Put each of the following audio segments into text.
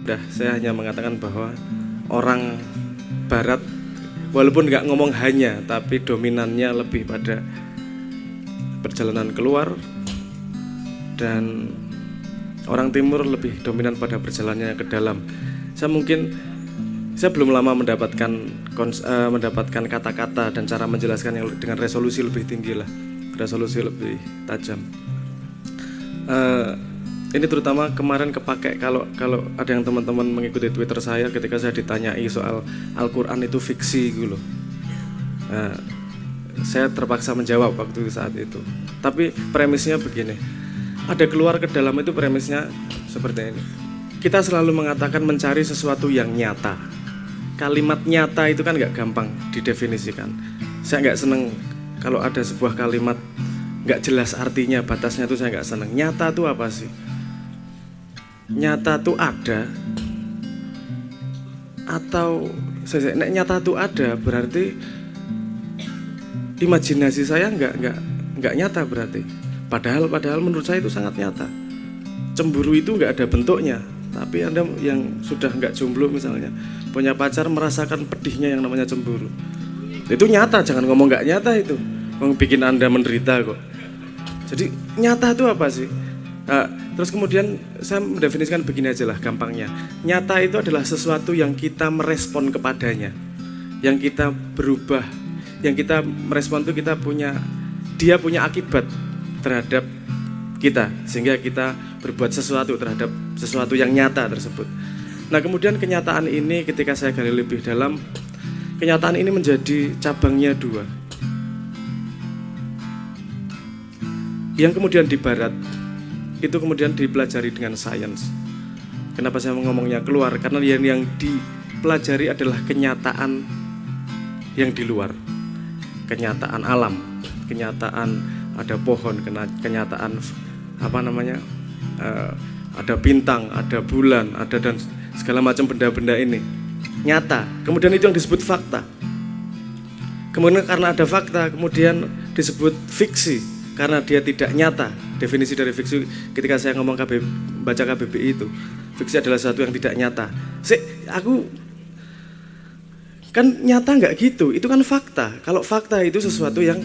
Saya hanya mengatakan bahwa orang Barat walaupun nggak ngomong hanya, tapi dominannya lebih pada perjalanan keluar, dan orang Timur lebih dominan pada perjalanannya ke dalam. Saya belum lama mendapatkan kata-kata dan cara menjelaskan yang dengan resolusi lebih tinggi lah, resolusi lebih tajam. Ini terutama kemarin kepake kalau ada yang teman-teman mengikuti Twitter saya ketika saya ditanyai soal Al-Quran itu fiksi gitu loh. Saya terpaksa menjawab waktu saat itu. Tapi premisnya begini, ada keluar ke dalam itu premisnya seperti ini. Kita selalu mengatakan mencari sesuatu yang nyata. Kalimat nyata itu kan gak gampang didefinisikan. Saya gak seneng kalau ada sebuah kalimat gak jelas artinya, batasnya itu saya gak seneng. Nyata itu apa sih? Nyata itu ada, atau nyata itu ada berarti imajinasi saya nggak nyata berarti. Padahal menurut saya itu sangat nyata. Cemburu itu nggak ada bentuknya, tapi Anda yang sudah nggak jomblo misalnya punya pacar merasakan pedihnya yang namanya cemburu. Itu nyata, jangan ngomong nggak nyata itu, bikin Anda menderita kok. Jadi nyata itu apa sih? Terus kemudian saya mendefinisikan begini aja lah gampangnya. Nyata itu adalah sesuatu yang kita merespon kepadanya, yang kita berubah, yang kita merespon itu dia punya akibat terhadap kita, sehingga kita berbuat sesuatu terhadap sesuatu yang nyata tersebut. Nah kemudian kenyataan ini ketika saya gali lebih dalam, kenyataan ini menjadi cabangnya dua. Yang kemudian di Barat itu kemudian dipelajari dengan sains. Kenapa saya ngomongnya keluar? Karena yang dipelajari adalah kenyataan yang di luar, kenyataan alam, kenyataan ada pohon, kenyataan ada bintang, ada bulan, ada dan segala macam benda-benda ini nyata. Kemudian itu yang disebut fakta. Kemudian karena ada fakta, kemudian disebut fiksi karena dia tidak nyata. Definisi dari fiksi ketika saya ngomong baca KBBI itu, fiksi adalah sesuatu yang tidak nyata. Aku kan nyata nggak gitu, itu kan fakta. Kalau fakta itu sesuatu yang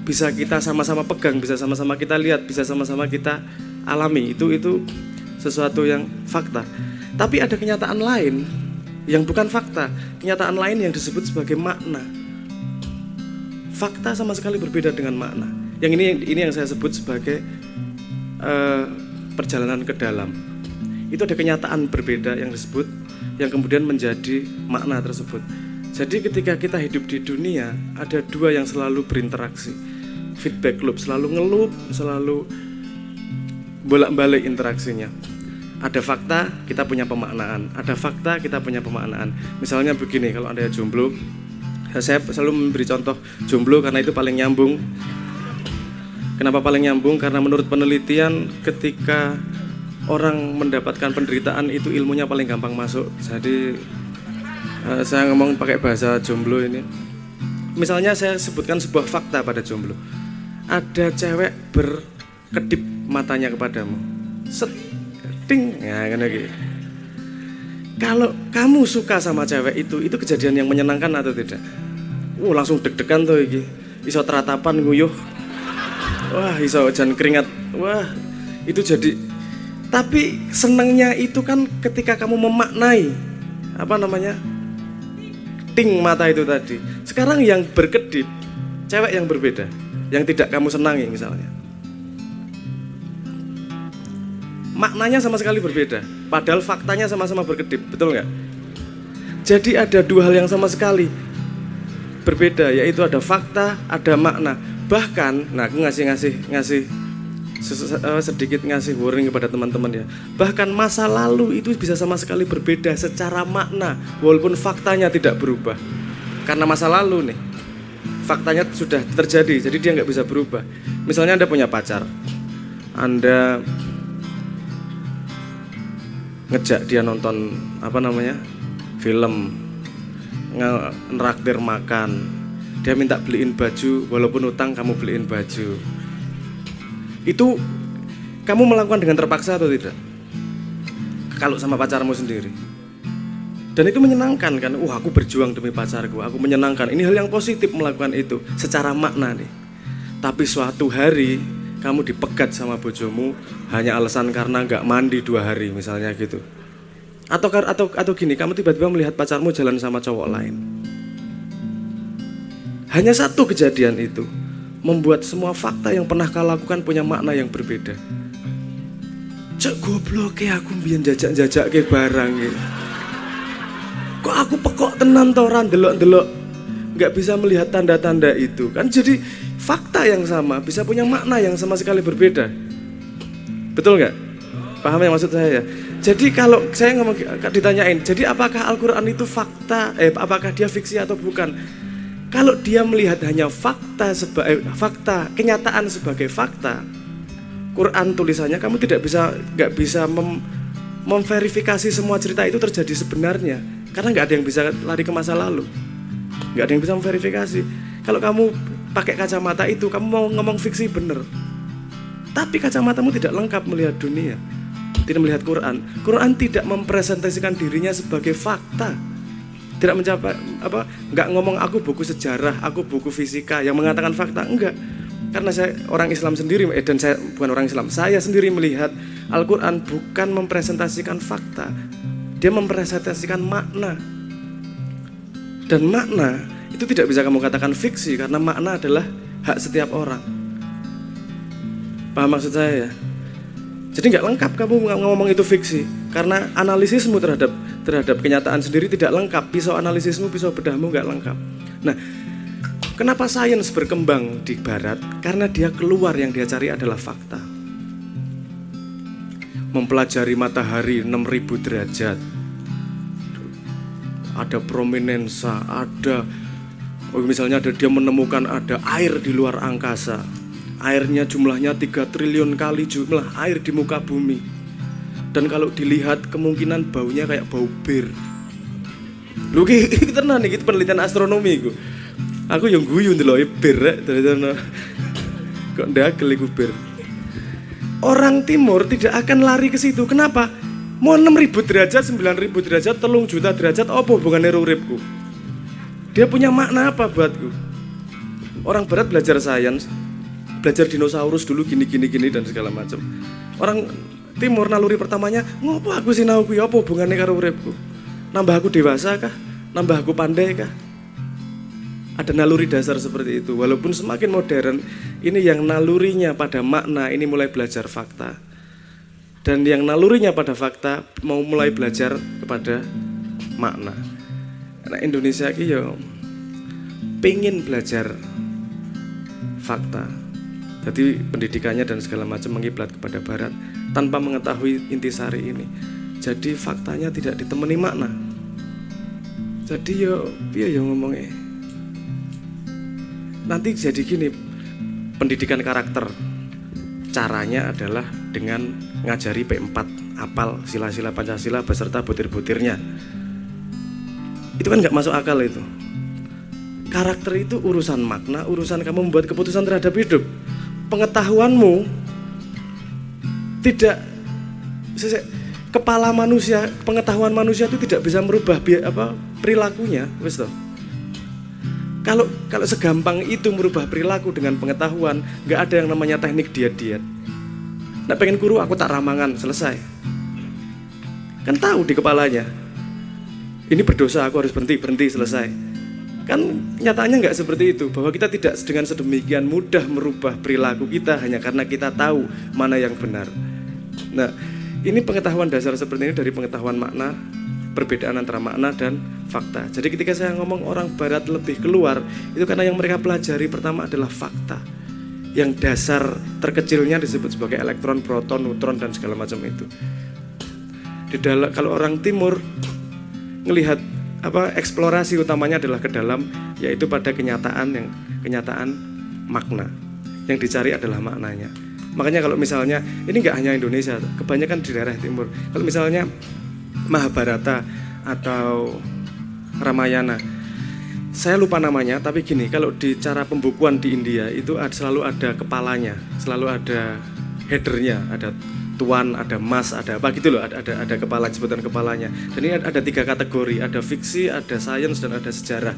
bisa kita sama-sama pegang, bisa sama-sama kita lihat, bisa sama-sama kita alami, itu sesuatu yang fakta. Tapi ada kenyataan lain yang bukan fakta, kenyataan lain yang disebut sebagai makna. Fakta sama sekali berbeda dengan makna. Yang ini yang saya sebut sebagai perjalanan ke dalam. Itu ada kenyataan berbeda yang disebut, yang kemudian menjadi makna tersebut. Jadi ketika kita hidup di dunia, ada dua yang selalu berinteraksi, feedback loop, selalu ngelup, selalu bolak-balik interaksinya. Ada fakta, kita punya pemaknaan. Ada fakta, kita punya pemaknaan. Misalnya begini, kalau Anda jomblo, saya selalu memberi contoh jomblo karena itu paling nyambung. Kenapa paling nyambung? Karena menurut penelitian ketika orang mendapatkan penderitaan itu ilmunya paling gampang masuk. Jadi saya ngomong pakai bahasa jomblo ini. Misalnya saya sebutkan sebuah fakta pada jomblo. Ada cewek berkedip matanya kepadamu. Ting, ya kan gitu. Kalau kamu suka sama cewek itu kejadian yang menyenangkan atau tidak? Langsung deg-degan tuh iki. Iso teratapan nguyuh. Wah, iso jan keringat. Wah, itu jadi. Tapi senangnya itu kan ketika kamu memaknai ting mata itu tadi. Sekarang yang berkedip, cewek yang berbeda, yang tidak kamu senangi misalnya. Maknanya sama sekali berbeda, padahal faktanya sama-sama berkedip, betul nggak? Jadi ada dua hal yang sama sekali berbeda, yaitu ada fakta, ada makna. Bahkan, aku ngasih sedikit ngasih warning kepada teman-teman ya. Bahkan masa lalu itu bisa sama sekali berbeda secara makna, walaupun faktanya tidak berubah. Karena masa lalu nih, faktanya sudah terjadi, jadi dia nggak bisa berubah. Misalnya Anda punya pacar, Anda ngejak dia nonton film, ngeraktir makan. Dia minta beliin baju, walaupun utang kamu beliin baju. Itu kamu melakukan dengan terpaksa atau tidak? kalau sama pacarmu sendiri. Dan itu menyenangkan kan, aku berjuang demi pacarku, aku menyenangkan. Ini hal yang positif melakukan itu secara makna nih. Tapi suatu hari kamu dipegat sama bojomu hanya alasan karena nggak mandi 2 hari misalnya gitu. Atau gini, kamu tiba-tiba melihat pacarmu jalan sama cowok lain. Hanya satu kejadian itu membuat semua fakta yang pernah kau lakukan punya makna yang berbeda. Cek goblok ya aku mbiyen jajak-jajak ke barang gitu. Kok aku pekok tenan to ora ndelok-ndelok, nggak bisa melihat tanda-tanda itu kan. Jadi fakta yang sama bisa punya makna yang sama sekali berbeda. Betul nggak? Paham yang maksud saya ya? Jadi kalau saya ngomong ditanyain, jadi apakah Al-Quran itu fakta? Apakah dia fiksi atau bukan? Kalau dia melihat hanya fakta kenyataan sebagai fakta, Quran tulisannya kamu nggak bisa memverifikasi semua cerita itu terjadi sebenarnya. Karena nggak ada yang bisa lari ke masa lalu, nggak ada yang bisa memverifikasi. Kalau kamu pakai kacamata itu, kamu mau ngomong fiksi bener, tapi kacamatamu tidak lengkap melihat dunia, tidak melihat Quran. Quran tidak mempresentasikan dirinya sebagai fakta, tidak nggak ngomong aku buku sejarah, aku buku fisika yang mengatakan fakta, enggak. Karena saya orang Islam sendiri, dan saya bukan orang Islam, saya sendiri melihat Al-Quran bukan mempresentasikan fakta. Dia mempresentasikan makna. Dan makna itu tidak bisa kamu katakan fiksi, karena makna adalah hak setiap orang. Paham maksud saya ya? Jadi nggak lengkap kamu ngomong itu fiksi, karena analisismu terhadap kenyataan sendiri tidak lengkap. Pisau analisismu, pisau bedahmu nggak lengkap. Nah, kenapa sains berkembang di barat? Karena dia keluar yang dia cari adalah fakta. Mempelajari matahari 6.000 derajat, ada prominensa, misalnya dia menemukan ada air di luar angkasa, airnya jumlahnya 3 triliun kali jumlah air di muka bumi, dan kalau dilihat kemungkinan baunya kayak bau bir. Lu iki tenan iki penelitian astronomi iku. Aku yang guyu ndelok bir rek kok ndagel iku bir. Orang timur tidak akan lari ke situ. Kenapa? Mau 6.000 derajat, 9.000 derajat, 3 juta derajat, apa hubungannya uripku? Dia punya makna apa buatku? Orang barat belajar sains, belajar dinosaurus dulu gini dan segala macam. Orang timur naluri pertamanya, ngopo aku sinau kuwi apa hubungannya karo uripku? Nambah aku dewasa kah? Nambah aku pandai kah? Ada naluri dasar seperti itu. Walaupun semakin modern, ini yang nalurinya pada makna ini mulai belajar fakta, dan yang nalurinya pada fakta mau mulai belajar kepada makna. Karena Indonesia ini ya pengen belajar fakta, jadi pendidikannya dan segala macam mengiblat kepada barat tanpa mengetahui intisari ini. Jadi faktanya tidak ditemani makna. Jadi ya ngomongnya nanti jadi gini, pendidikan karakter caranya adalah dengan ngajari P4 apal sila-sila Pancasila beserta butir-butirnya. Itu kan nggak masuk akal itu. Karakter itu urusan makna, urusan kamu membuat keputusan terhadap hidup. Pengetahuanmu tidak kepala manusia, pengetahuan manusia itu tidak bisa merubah perilakunya, wis toh. Kalau segampang itu merubah perilaku dengan pengetahuan, nggak ada yang namanya teknik diet. Nah pengen kuru aku tak ramangan, selesai. Kan tahu di kepalanya, ini berdosa aku harus berhenti, selesai. Kan nyatanya nggak seperti itu, bahwa kita tidak dengan sedemikian mudah merubah perilaku kita hanya karena kita tahu mana yang benar. Nah ini pengetahuan dasar seperti ini dari pengetahuan makna, perbedaan antara makna dan fakta. Jadi ketika saya ngomong orang barat lebih keluar, itu karena yang mereka pelajari pertama adalah fakta. Yang dasar terkecilnya disebut sebagai elektron, proton, neutron dan segala macam itu. Kalau orang timur ngelihat eksplorasi utamanya adalah ke dalam, yaitu pada kenyataan makna. Yang dicari adalah maknanya. Makanya kalau misalnya ini nggak hanya Indonesia, kebanyakan di daerah timur. Kalau misalnya Mahabharata atau Ramayana, saya lupa namanya, tapi gini, kalau di cara pembukuan di India itu selalu ada kepalanya, selalu ada headernya, ada tuan, ada mas, ada apa gitu loh, ada kepala, sebutan kepalanya. Dan ini ada 3 kategori, ada fiksi, ada sains, dan ada sejarah.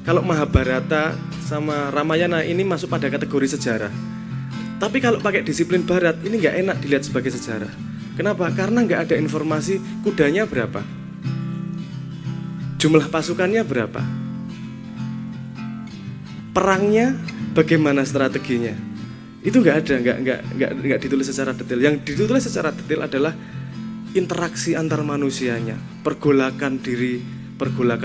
Kalau Mahabharata sama Ramayana ini masuk pada kategori sejarah. Tapi kalau pakai disiplin barat, ini nggak enak dilihat sebagai sejarah. Kenapa? Karena nggak ada informasi kudanya berapa, jumlah pasukannya berapa, perangnya bagaimana strateginya. Itu nggak ada, nggak ditulis secara detail. Yang ditulis secara detail adalah interaksi antar manusianya, pergolakan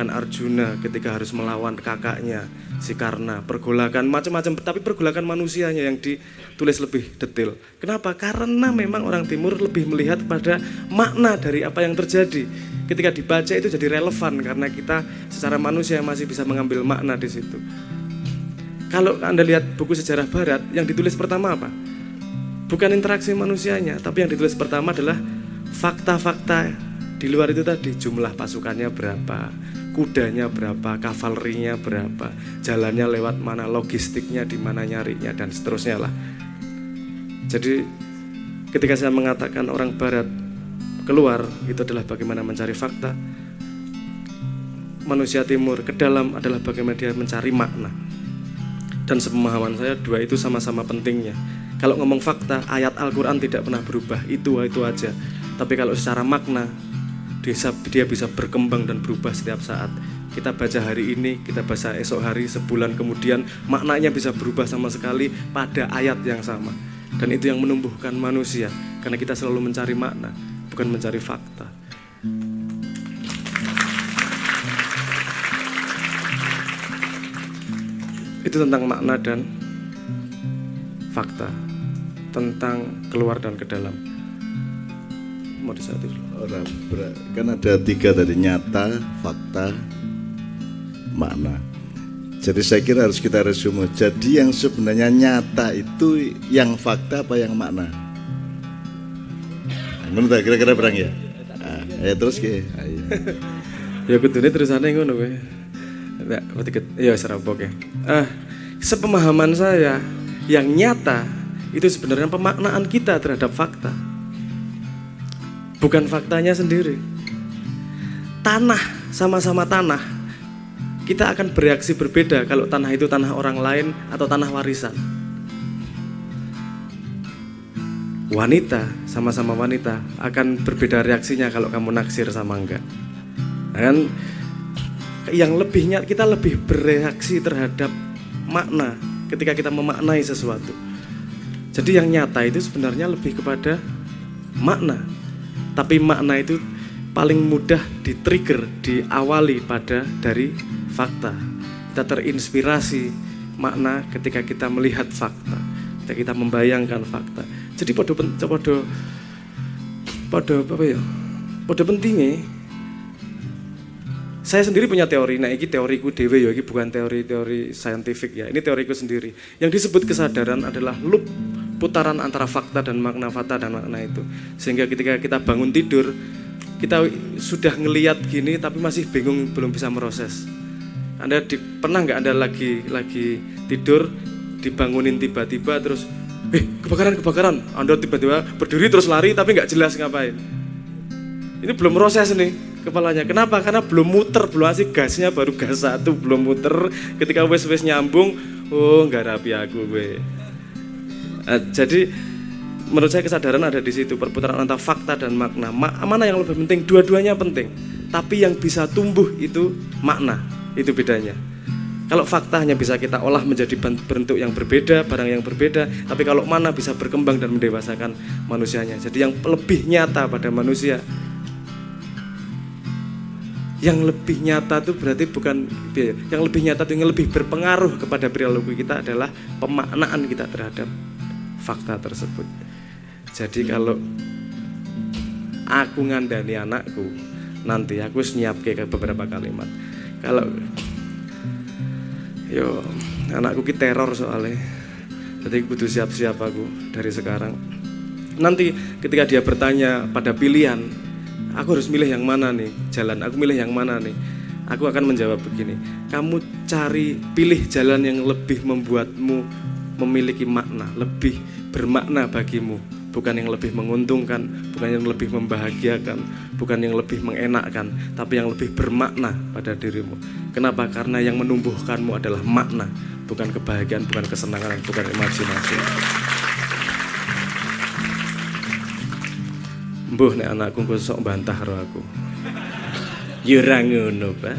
Arjuna ketika harus melawan kakaknya si Karna, pergolakan macam-macam, tapi pergolakan manusianya yang ditulis lebih detail. Kenapa? Karena memang orang Timur lebih melihat pada makna dari apa yang terjadi. Ketika dibaca itu jadi relevan karena kita secara manusia masih bisa mengambil makna di situ. Kalau Anda lihat buku sejarah barat, yang ditulis pertama apa? Bukan interaksi manusianya, tapi yang ditulis pertama adalah fakta-fakta di luar itu tadi. Jumlah pasukannya berapa, kudanya berapa, kavalerinya berapa, jalannya lewat mana, logistiknya di mana nyarinya, dan seterusnya lah. Jadi ketika saya mengatakan orang barat keluar, itu adalah bagaimana mencari fakta. Manusia timur ke dalam adalah bagaimana dia mencari makna. Dan sepemahaman saya dua itu sama-sama pentingnya. Kalau ngomong fakta, ayat Al-Quran tidak pernah berubah, itu aja. Tapi kalau secara makna, dia bisa berkembang dan berubah setiap saat. Kita baca hari ini, kita baca esok hari, sebulan kemudian, maknanya bisa berubah sama sekali pada ayat yang sama. Dan itu yang menumbuhkan manusia, karena kita selalu mencari makna, bukan mencari fakta. Itu tentang makna dan fakta, tentang keluar dan ke dalam. Mau disatu dulu. Kan ada 3 tadi, nyata, fakta, makna. Jadi saya kira harus kita resume. Jadi yang sebenarnya nyata itu yang fakta apa yang makna? Menurut saya kira-kira berang ya? Terus ke? Ya kudune terusane ngono kowe. Enggak, ya serapok ya. Sepemahaman saya, yang nyata itu sebenarnya pemaknaan kita terhadap fakta, bukan faktanya sendiri. Tanah, sama-sama tanah, kita akan bereaksi berbeda kalau tanah itu tanah orang lain atau tanah warisan. Wanita, sama-sama wanita, akan berbeda reaksinya kalau kamu naksir sama enggak. Dan yang lebihnya kita lebih bereaksi terhadap makna ketika kita memaknai sesuatu. Jadi yang nyata itu sebenarnya lebih kepada makna. Tapi makna itu paling mudah di-trigger, diawali dari fakta. Kita terinspirasi makna ketika kita melihat fakta, ketika kita membayangkan fakta. Jadi podo pentingnya. Saya sendiri punya teori, nah ini teoriku dewe ya, ini bukan teori saintifik ya, ini teoriku sendiri. Yang disebut kesadaran adalah loop, putaran antara fakta dan makna, fakta dan makna itu. Sehingga ketika kita bangun tidur, kita sudah ngelihat gini tapi masih bingung, belum bisa meroses. Anda pernah nggak Anda lagi tidur, dibangunin tiba-tiba terus, kebakaran, Anda tiba-tiba berdiri terus lari tapi nggak jelas ngapain. Ini belum proses nih kepalanya. Kenapa? Karena belum muter, belum asik gasnya, baru gas 1 belum muter. Ketika wes nyambung, nggak rapi aku gue. Jadi menurut saya kesadaran ada di situ, perputaran antara fakta dan makna. Mana yang lebih penting? Dua-duanya penting. Tapi yang bisa tumbuh itu makna, itu bedanya. Kalau fakta hanya bisa kita olah menjadi bentuk yang berbeda, barang yang berbeda. Tapi kalau mana bisa berkembang dan mendewasakan manusianya. Jadi yang lebih nyata pada manusia, yang lebih nyata itu berarti bukan, yang lebih nyata itu yang lebih berpengaruh kepada perilaku kita adalah pemaknaan kita terhadap fakta tersebut. Jadi kalau aku ngandani anakku, nanti aku nyiapke beberapa kalimat. Kalau anakku ki teror soalnya, jadi kudu siap-siap aku dari sekarang. Nanti ketika dia bertanya pada pilihan, aku harus milih yang mana nih jalan, aku milih yang mana nih, aku akan menjawab begini, kamu pilih jalan yang lebih membuatmu memiliki makna, lebih bermakna bagimu, bukan yang lebih menguntungkan, bukan yang lebih membahagiakan, bukan yang lebih mengenakkan, tapi yang lebih bermakna pada dirimu. Kenapa? Karena yang menumbuhkanmu adalah makna, bukan kebahagiaan, bukan kesenangan, bukan imajinasi. Mbuh nek anakku kok sok bantah karo aku. Ya ora ngono, Pak.